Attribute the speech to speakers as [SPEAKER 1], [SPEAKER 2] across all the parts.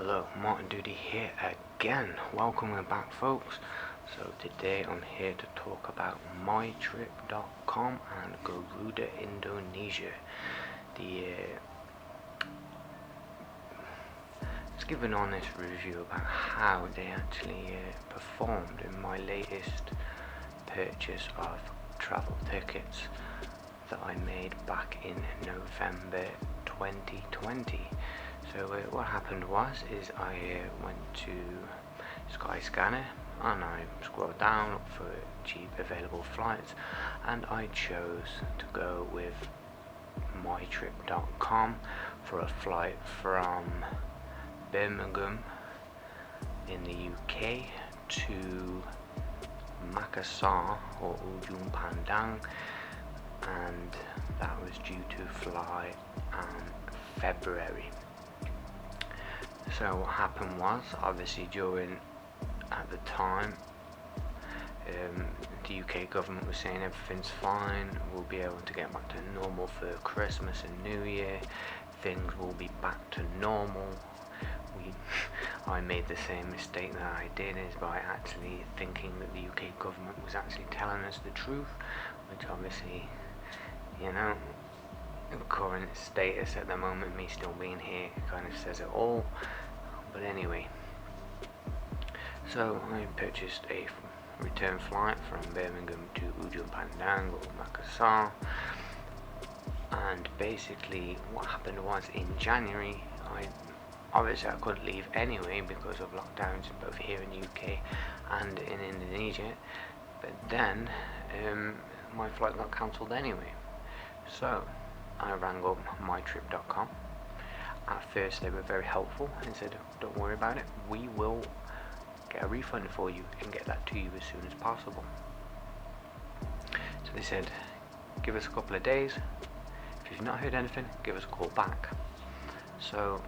[SPEAKER 1] Hello, Martin Doody here again. Welcome back, folks. So today I'm here to talk about mytrip.com and Garuda Indonesia. Let's give an honest review about how they actually performed in my latest purchase of travel tickets that I made back in November 2020. So what happened was I went to Skyscanner and I scrolled down up for cheap available flights, and I chose to go with mytrip.com for a flight from Birmingham in the UK to Makassar or Ujung Pandang, and that was due to fly in February. So what happened was, obviously at the time, the UK government was saying everything's fine, we'll be able to get back to normal for Christmas and New Year, things will be back to normal. I made the same mistake that I did, is by actually thinking that the UK government was actually telling us the truth, which obviously, the current status at the moment, me still being here, kind of says it all. But anyway, so I purchased a return flight from Birmingham to Ujung Pandang or Makassar, and basically what happened was, in January, obviously I couldn't leave anyway because of lockdowns both here in the UK and in Indonesia, but then my flight got cancelled anyway. So I rang up mytrip.com. At first they were very helpful and said, don't worry about it, we will get a refund for you and get that to you as soon as possible. So they said, give us a couple of days, if you've not heard anything, give us a call back. So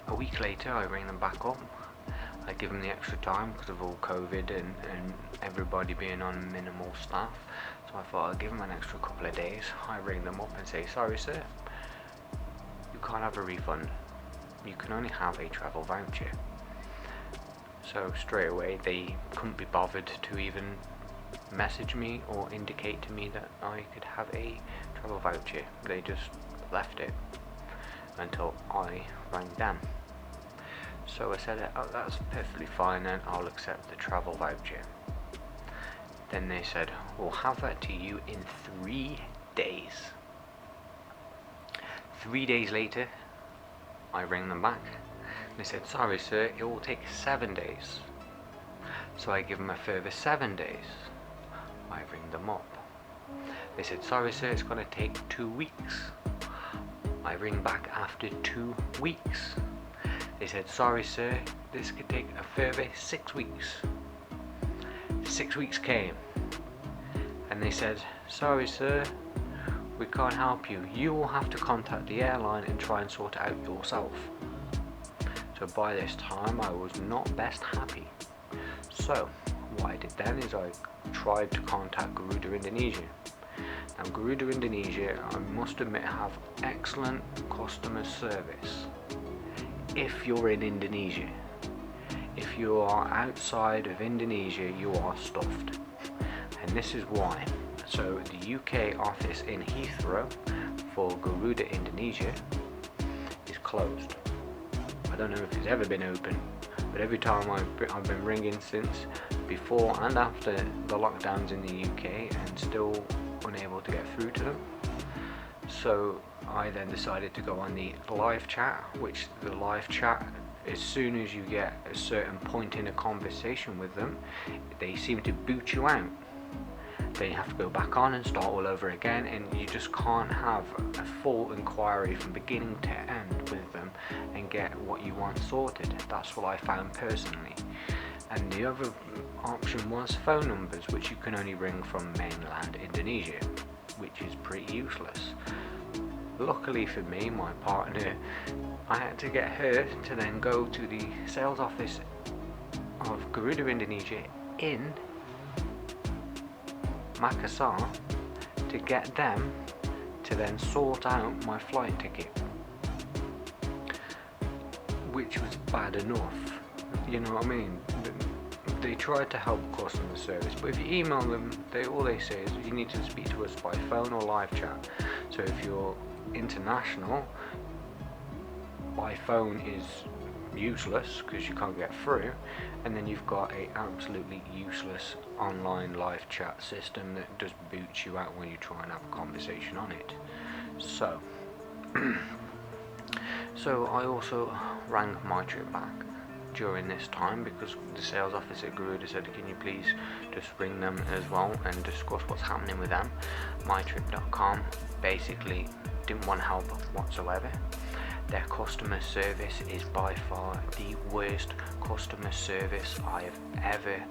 [SPEAKER 1] a week later I rang them back up. I give them the extra time because of all COVID and everybody being on minimal staff, so I thought I'd give them an extra couple of days. I ring them up and say, sorry sir, you can't have a refund, you can only have a travel voucher. So straight away they couldn't be bothered to even message me or indicate to me that I could have a travel voucher. They just left it until I rang them. So I said, oh, that's perfectly fine, then I'll accept the travel voucher. Then they said, we'll have that to you in 3 days. 3 days later, I rang them back. They said, sorry sir, it will take 7 days. So I give them a further 7 days. I ring them up. They said, sorry sir, it's going to take 2 weeks. I ring back after 2 weeks. They said, sorry sir, this could take a further 6 weeks. 6 weeks came, and they said, sorry sir, we can't help you. You will have to contact the airline and try and sort it out yourself. So by this time I was not best happy. So what I did then is I tried to contact Garuda Indonesia. Now Garuda Indonesia, I must admit, have excellent customer service if you're in Indonesia. If you are outside of Indonesia, you are stuffed, and this is why. So the UK office in Heathrow for Garuda Indonesia is closed. I don't know if it's ever been open, but every time I've been ringing since before and after the lockdowns in the UK and still unable to get through to them. So I then decided to go on the live chat, which the live chat, as soon as you get a certain point in a conversation with them, they seem to boot you out. Then you have to go back on and start all over again, and you just can't have a full inquiry from beginning to end with them and get what you want sorted. That's what I found personally. And the other option was phone numbers, which you can only ring from mainland Indonesia, which is pretty useless. Luckily for me, my partner, I had to get her to then go to the sales office of Garuda Indonesia in Makassar to get them to then sort out my flight ticket. which was bad enough. You know what I mean? They tried to help customer service, but if you email them, all they say is you need to speak to us by phone or live chat. So if you're international, by phone is useless because you can't get through, and then you've got a absolutely useless online live chat system that just boots you out when you try and have a conversation on it. So so I also rang my trip back during this time because the sales officer at Garuda said, can you please just ring them as well and discuss what's happening with them. MyTrip.com basically didn't want help whatsoever. Their customer service is by far the worst customer service I have ever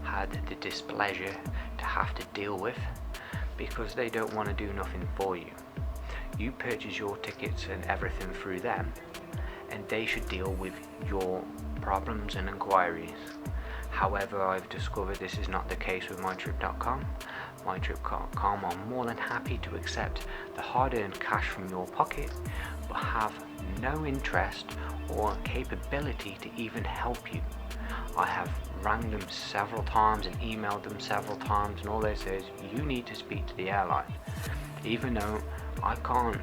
[SPEAKER 1] had the displeasure to have to deal with, because they don't want to do nothing for you. You purchase your tickets and everything through them, and they should deal with your problems and inquiries. However, I've discovered this is not the case with MyTrip.com. MyTrip.com are more than happy to accept the hard-earned cash from your pocket, but have no interest or capability to even help you. I have rang them several times and emailed them several times, and all they say is you need to speak to the airline, even though I can't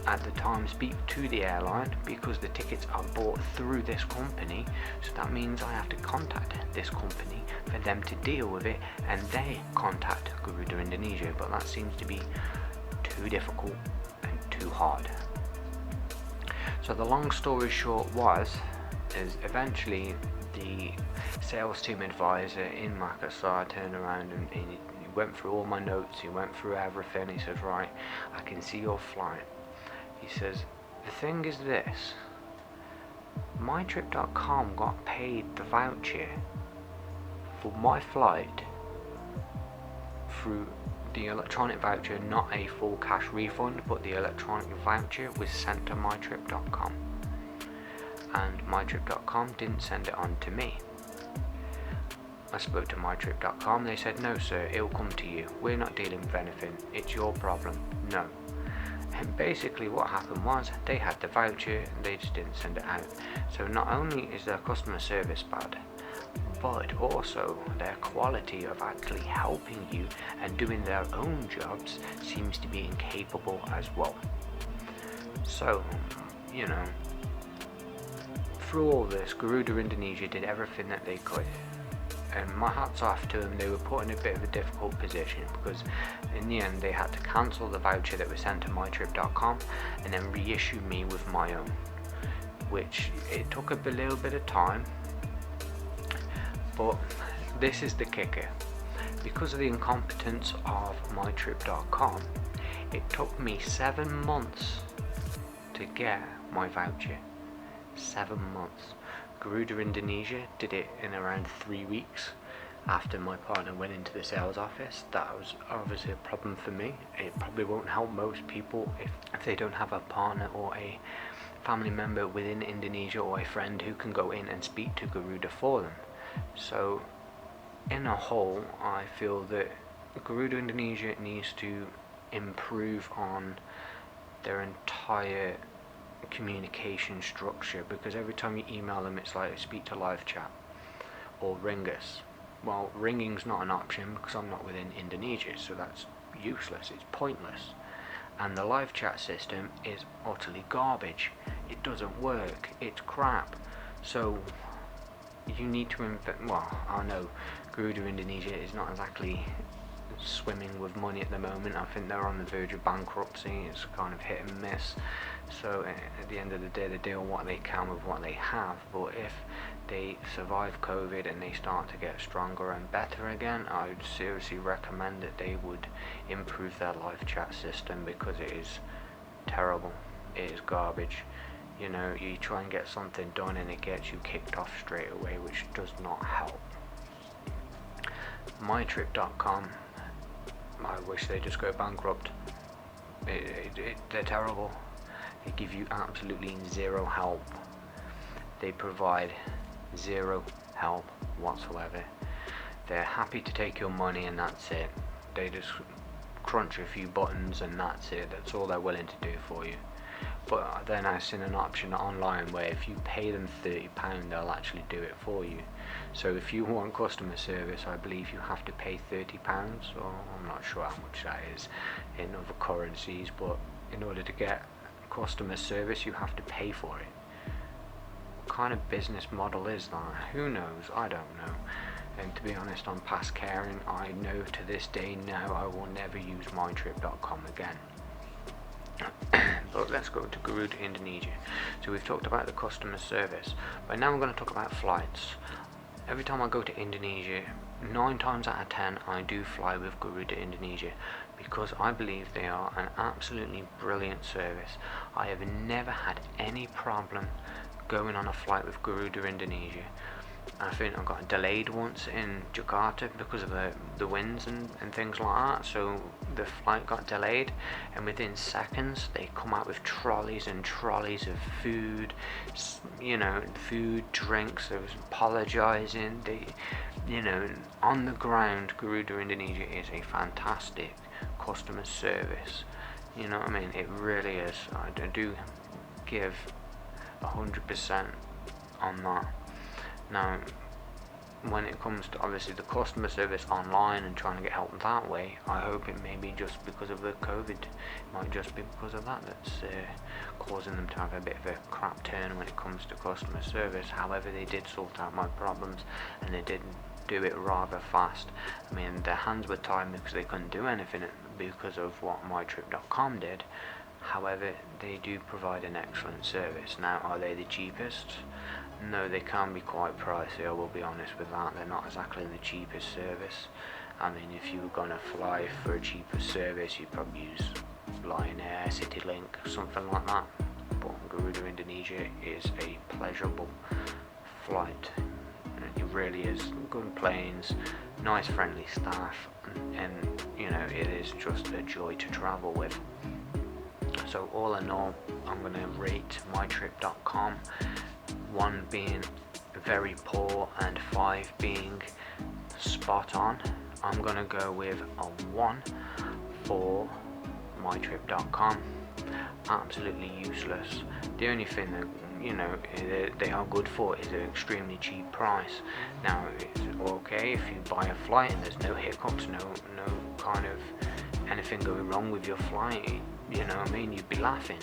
[SPEAKER 1] at the time speak to the airline because the tickets are bought through this company. So that means I have to contact this company for them to deal with it, and they contact Garuda Indonesia, but that seems to be too difficult and too hard. So the long story short is eventually the sales team advisor in Makassar turned around and he went through all my notes, he went through everything. He says, right, I can see your flight. He says, the thing is this, MyTrip.com got paid the voucher for my flight through the electronic voucher, not a full cash refund, but the electronic voucher was sent to MyTrip.com, and MyTrip.com didn't send it on to me. I spoke to MyTrip.com, they said, no sir, it'll come to you, we're not dealing with anything, it's your problem. No. And basically what happened was they had the voucher and they just didn't send it out. So not only is their customer service bad, but also their quality of actually helping you and doing their own jobs seems to be incapable as well. So, you know, through all this, Garuda Indonesia did everything that they could. And my hat's off to them. They were put in a bit of a difficult position because in the end they had to cancel the voucher that was sent to MyTrip.com and then reissue me with my own, which it took a little bit of time. But this is the kicker. Because of the incompetence of MyTrip.com, it took me 7 months to get my voucher. 7 months. Garuda Indonesia did it in around 3 weeks after my partner went into the sales office. That was obviously a problem for me. It probably won't help most people if they don't have a partner or a family member within Indonesia or a friend who can go in and speak to Garuda for them. So in a whole, I feel that Garuda Indonesia needs to improve on their entire communication structure, because every time you email them it's like speak to live chat or ring us. Well, ringing's not an option because I'm not within Indonesia, so that's useless, it's pointless. And the live chat system is utterly garbage, it doesn't work, it's crap. So you need to I know Garuda Indonesia is not exactly swimming with money at the moment. I think they're on the verge of bankruptcy. It's kind of hit and miss. So at the end of the day, they do what they can with what they have. But if they survive COVID and they start to get stronger and better again, I would seriously recommend that they would improve their live chat system, because it is terrible. It is garbage. You know, you try and get something done and it gets you kicked off straight away, which does not help. MyTrip.com, I wish they just go bankrupt. They're terrible. They give you absolutely zero help. They provide zero help whatsoever. They're happy to take your money and that's it. They just crunch a few buttons and that's it. That's all they're willing to do for you. But then I've seen an option online where if you pay them £30, they'll actually do it for you. So if you want customer service, I believe you have to pay £30, or I'm not sure how much that is in other currencies, but in order to get customer service you have to pay for it. What kind of business model is that? Who knows? I don't know. And to be honest, on past caring, I know to this day now I will never use mytrip.com again. But let's go to Garuda Indonesia. So we've talked about the customer service, but now we're going to talk about flights. Every time I go to Indonesia, 9 times out of 10 I do fly with Garuda Indonesia, because I believe they are an absolutely brilliant service. I have never had any problem going on a flight with Garuda Indonesia. I think I got delayed once in Jakarta because of the winds and things like that, so the flight got delayed, and within seconds they come out with trolleys and trolleys of food, food, drinks. There was apologising. On the ground, Garuda Indonesia is a fantastic customer service. You know what I mean? It really is. I do give 100% on that. Now, when it comes to obviously the customer service online and trying to get help that way, I hope it may be just because of the COVID. It might just be because of that that's causing them to have a bit of a crap turn when it comes to customer service. However, they did sort out my problems, and they did do it rather fast. I mean, their hands were tied because they couldn't do anything because of what mytrip.com did. However, they do provide an excellent service. Now, are they the cheapest? No, they can be quite pricey, I will be honest with that. They're not exactly the cheapest service. I mean, if you were going to fly for a cheaper service, you'd probably use Lion Air, CityLink, something like that. But Garuda Indonesia is a pleasurable flight. It really is. Good planes, nice friendly staff, and it is just a joy to travel with. So all in all, I'm going to rate mytrip.com, 1 being very poor and 5 being spot on. I'm going to go with a 1 for mytrip.com. Absolutely useless. The only thing that they are good for is an extremely cheap price. Now, it's okay if you buy a flight and there's no hiccups, no kind of anything going wrong with your flight. You know what I mean? You'd be laughing.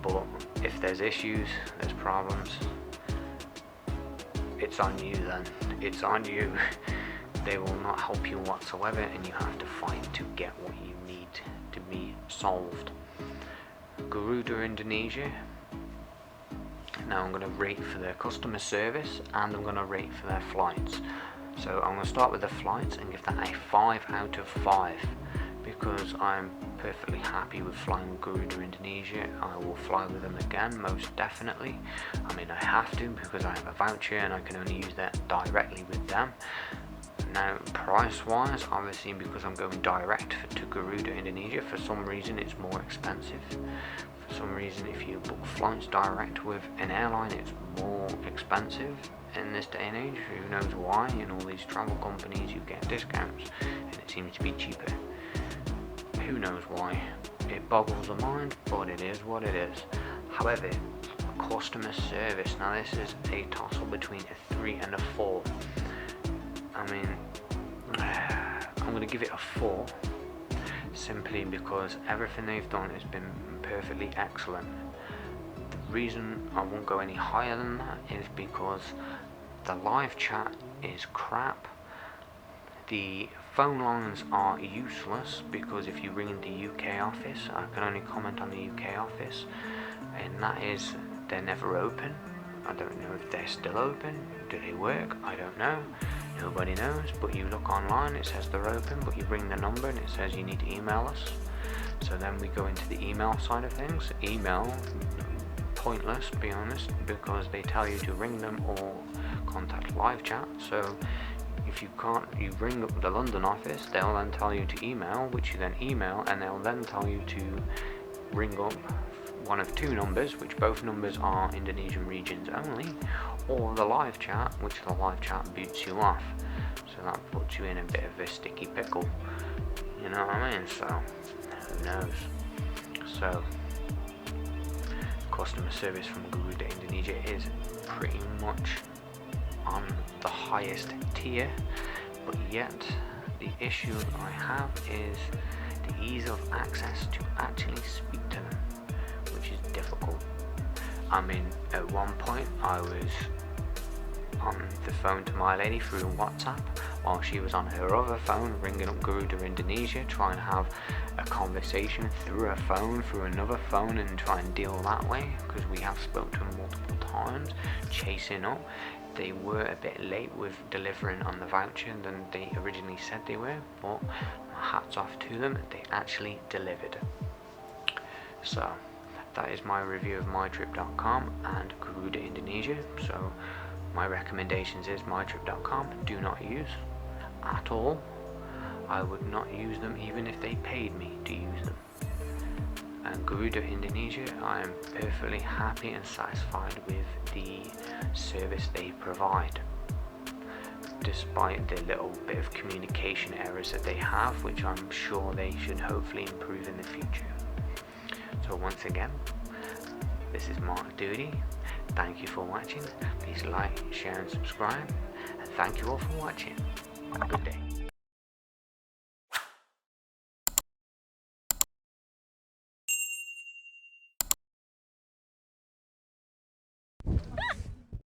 [SPEAKER 1] But if there's issues, there's problems, it's on you then. It's on you. They will not help you whatsoever, and you have to fight to get what you need to be solved. Garuda Indonesia. Now I'm going to rate for their customer service, and I'm going to rate for their flights. So I'm going to start with the flights and give that a 5 out of 5. Because I'm perfectly happy with flying with Garuda Indonesia. I will fly with them again, most definitely. I mean, I have to because I have a voucher and I can only use that directly with them. Now, price-wise, obviously because I'm going direct to Garuda Indonesia, for some reason it's more expensive. For some reason, if you book flights direct with an airline, it's more expensive. In this day and age, who knows why? In all these travel companies, you get discounts, and it seems to be cheaper. Who knows why? It boggles the mind, but it is what it is. However, customer service, now this is a toss-up between a 3 and a 4. I mean, I'm going to give it a 4, simply because everything they've done has been perfectly excellent. The reason I won't go any higher than that is because the live chat is crap. The phone lines are useless, because if you ring in the UK office, I can only comment on the UK office, and that is, they're never open. I don't know if they're still open. Do they work? I don't know. Nobody knows. But you look online, it says they're open, but you ring the number and it says you need to email us. So then we go into the email side of things. Email, pointless, to be honest, because they tell you to ring them or contact live chat. So if you can't, you ring up the London office, they'll then tell you to email, which you then email, and they'll then tell you to ring up one of 2 numbers, which both numbers are Indonesian regions only, or the live chat, which the live chat boots you off. So that puts you in a bit of a sticky pickle. You know what I mean? So, who knows? So, customer service from Garuda Indonesia is pretty much on the highest tier, but yet the issue that I have is the ease of access to actually speak to them, which is difficult. I mean, at one point I was on the phone to my lady through WhatsApp while she was on her other phone ringing up Garuda Indonesia, trying to have a conversation through a phone, through another phone, and try and deal that way, because we have spoke to them multiple times, chasing up. They were a bit late with delivering on the voucher than they originally said they were, but hats off to them, they actually delivered. So that is my review of mytrip.com and Garuda Indonesia. So my recommendations is mytrip.com, do not use at all. I would not use them even if they paid me to use them. And Garuda Indonesia, I am perfectly happy and satisfied with the service they provide, despite the little bit of communication errors that they have, which I'm sure they should hopefully improve in the future. So once again, this is Mark Doody. Thank you for watching. Please like, share and subscribe, and thank you all for watching. Good day.